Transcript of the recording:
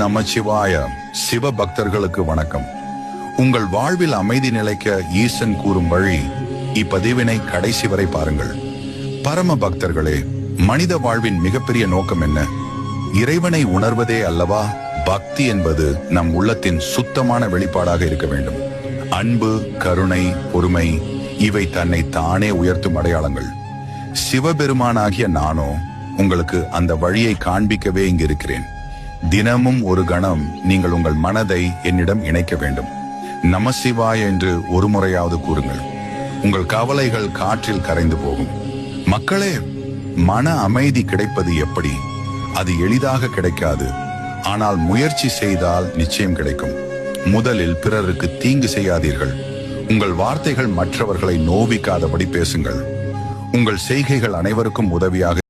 நமச்சிவாய. சிவ பக்தர்களுக்கு வணக்கம். உங்கள் வாழ்வில் அமைதி நிலைக்க ஈசன் கூறும் வழி இப்பதிவினை கடைசி வரை பாருங்கள். பரம பக்தர்களே, மனித வாழ்வின் மிகப்பெரிய நோக்கம் என்ன? இறைவனை உணர்வதே அல்லவா? பக்தி என்பது நம் உள்ளத்தின் சுத்தமான வெளிப்பாடாக இருக்க வேண்டும். அன்பு, கருணை, பொறுமை இவை தன்னை தானே உயர்த்தும் அடையாளங்கள். சிவபெருமானாகிய நானோ உங்களுக்கு அந்த வழியை காண்பிக்கவே இங்கு இருக்கிறேன். தினமும் ஒரு கணம் நீங்கள் உங்கள் மனதை என்னிடம் இணைக்க வேண்டும். நமசிவாய என்று ஒரு முறையாவது கூறுங்கள். உங்கள் கவலைகள் காற்றில் கரைந்து போகும். மக்களே, மன அமைதி கிடைப்பது எப்படி? அது எளிதாக கிடைக்காது. ஆனால் முயற்சி செய்தால் நிச்சயம் கிடைக்கும். முதலில் பிறருக்கு தீங்கு செய்யாதீர்கள். உங்கள் வார்த்தைகள் மற்றவர்களை நோவிக்காதபடி பேசுங்கள். உங்கள் செய்கைகள் அனைவருக்கும் உதவியாக